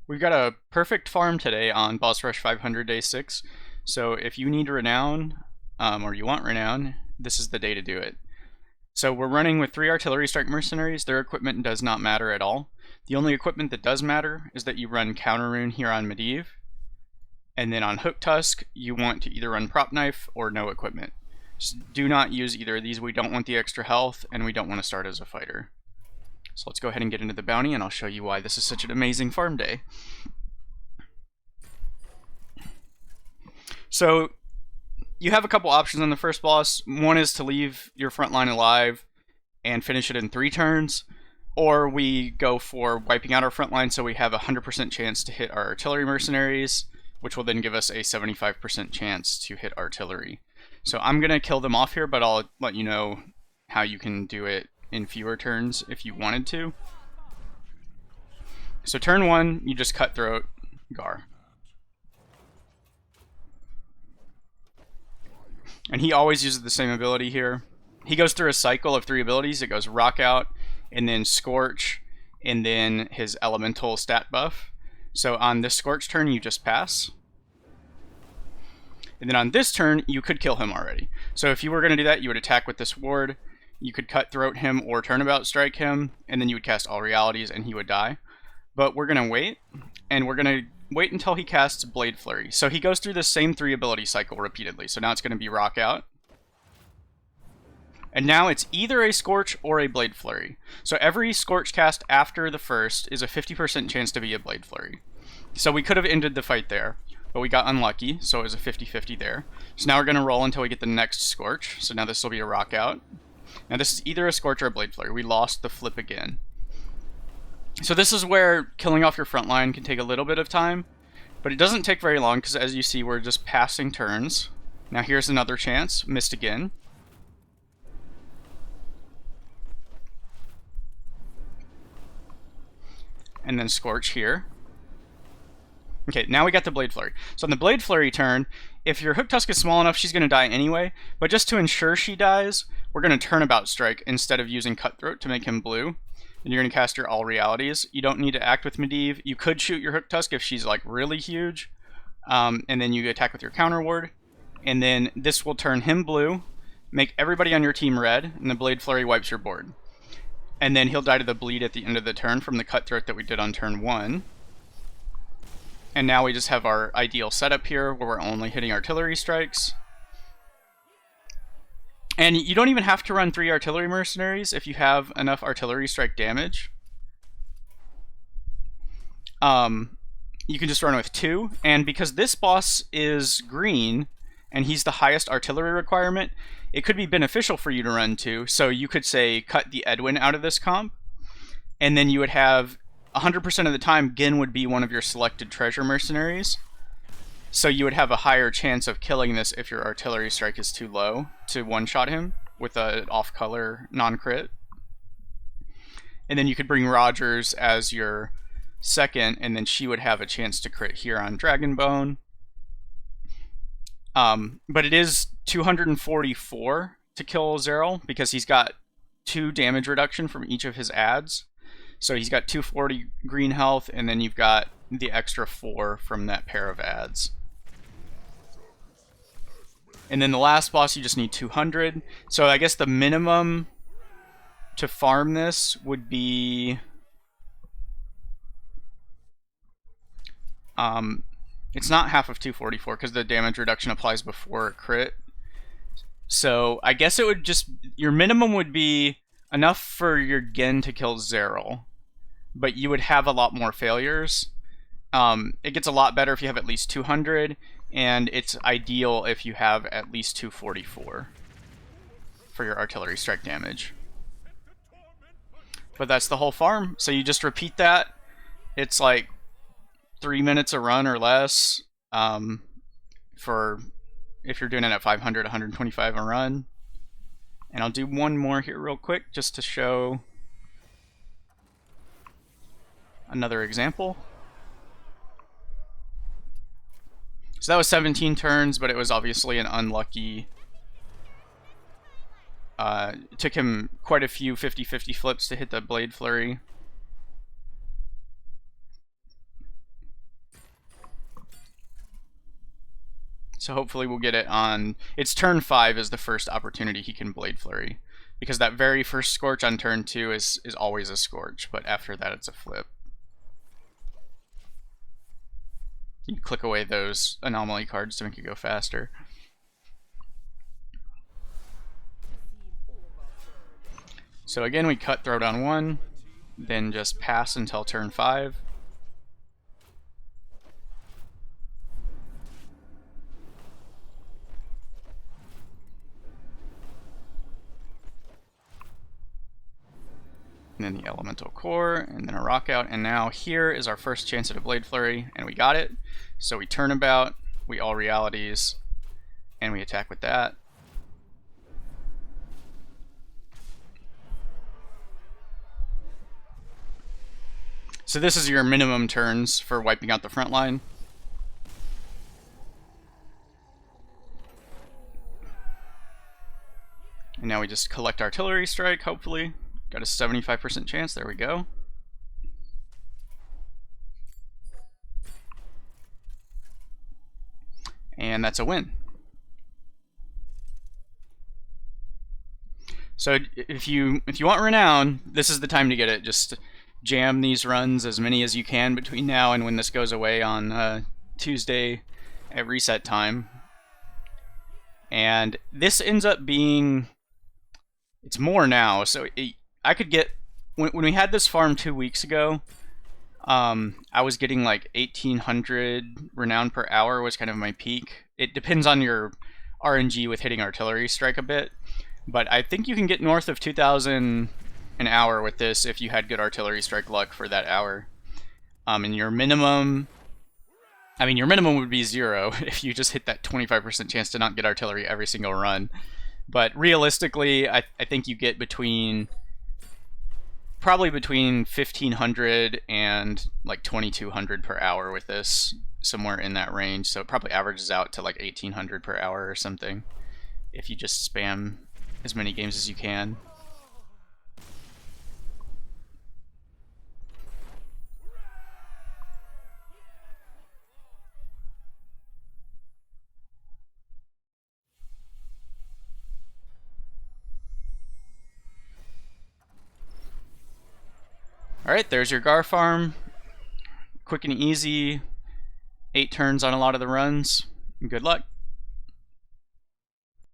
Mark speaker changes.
Speaker 1: We've got a perfect farm today on Boss Rush 500 Day 6, so if you need renown, or you want renown, this is the day to do it. So we're running with 3 Artillery Strike Mercenaries. Their equipment does not matter at all. The only equipment that does matter is that you run Counter Rune here on Medivh, and then on Hooktusk, you want to either run Prop Knife or no equipment. Just do not use either of these. We don't want the extra health, and we don't want to start as a fighter. So let's go ahead and get into the bounty, and I'll show you why this is such an amazing farm day. So you have a couple options on the first boss. One is to leave your front line alive and finish it in 3 turns, or we go for wiping out our front line so we have a 100% chance to hit our artillery mercenaries, which will then give us a 75% chance to hit artillery. So I'm going to kill them off here, but I'll let you know how you can do it in fewer turns if you wanted to. So turn 1, you just cutthroat Garr. And he always uses the same ability here. He goes through a cycle of 3 abilities. It goes Rock Out, and then Scorch, and then his elemental stat buff. So on this Scorch turn, you just pass. And then on this turn, you could kill him already. So if you were going to do that, you would attack with this ward. You could cutthroat him or turnabout strike him, and then you would cast all realities and he would die. But we're going to wait, and we're going to wait until he casts Blade Flurry. So he goes through the same 3 ability cycle repeatedly. So now it's going to be Rock Out. And now it's either a Scorch or a Blade Flurry. So every Scorch cast after the first is a 50% chance to be a Blade Flurry. So we could have ended the fight there, but we got unlucky, so it was a 50-50 there. So now we're going to roll until we get the next Scorch. So now this will be a Rock Out. Now this is either a Scorch or a Blade Flurry. We lost the flip again. So this is where killing off your front line can take a little bit of time, but it doesn't take very long because, as you see, we're just passing turns. Now here's another chance. Missed again. And then Scorch here. Okay, now we got the Blade Flurry. So on the Blade Flurry turn, if your Hooktusk is small enough, she's going to die anyway. But just to ensure she dies, we're going to Turnabout Strike instead of using Cutthroat to make him blue. And you're going to cast your All Realities. You don't need to act with Medivh. You could shoot your Hooktusk if she's like really huge. And then you attack with your Counter Ward. And then this will turn him blue, make everybody on your team red, and the Blade Flurry wipes your board. And then he'll die to the bleed at the end of the turn from the Cutthroat that we did on turn 1. And now we just have our ideal setup here where we're only hitting artillery strikes. And you don't even have to run 3 artillery mercenaries if you have enough artillery strike damage. You can just run with 2. And because this boss is green and he's the highest artillery requirement, it could be beneficial for you to run 2. So you could say cut the Edwin out of this comp, and then you would have 100% of the time, Genn would be one of your selected treasure mercenaries. So you would have a higher chance of killing this if your artillery strike is too low to one-shot him with an off-color non-crit. And then you could bring Rogers as your second, and then she would have a chance to crit here on Dragonbone. But it is 244 to kill Xaril because he's got 2 damage reduction from each of his adds. So he's got 240 green health, and then you've got the extra 4 from that pair of adds. And then the last boss, you just need 200. So I guess the minimum to farm this would be... it's not half of 244 because the damage reduction applies before a crit. So I guess it would just... your minimum would be enough for your Genn to kill Xaril, but you would have a lot more failures. It gets a lot better if you have at least 200, and it's ideal if you have at least 244 for your artillery strike damage. But that's the whole farm, so you just repeat that. It's like 3 minutes a run or less, for if you're doing it at 500, 125 a run. And I'll do one more here real quick just to show another example. So that was 17 turns, but it was obviously an unlucky... it took him quite a few 50-50 flips to hit the Blade Flurry. So hopefully we'll get it on... It's turn 5 is the first opportunity he can Blade Flurry. Because that very first Scorch on turn 2 is always a Scorch, but after that it's a flip. You click away those anomaly cards to make it go faster. So again, we Cutthroat on 1, then just pass until turn 5. And then the Elemental Core, and then a Rock Out, and now here is our first chance at a Blade Flurry, and we got it. So we turn about, we All Realities, and we attack with that. So this is your minimum turns for wiping out the front line. And now we just collect Artillery Strike, hopefully. Got a 75% chance, there we go. And that's a win. So if you want Renown, this is the time to get it. Just jam these runs, as many as you can between now and when this goes away on Tuesday at reset time. And this ends up being... It's more now, so I could get... When we had this farm 2 weeks ago, I was getting like 1,800 renown per hour was kind of my peak. It depends on your RNG with hitting Artillery Strike a bit, but I think you can get north of 2,000 an hour with this if you had good Artillery Strike luck for that hour. And your minimum... I mean, your minimum would be 0 if you just hit that 25% chance to not get Artillery every single run. But realistically, I think you get probably between 1,500 and like 2,200 per hour with this, somewhere in that range. So it probably averages out to like 1,800 per hour or something if you just spam as many games as you can. Alright, there's your Garr farm. Quick and easy. 8 turns on a lot of the runs. Good luck.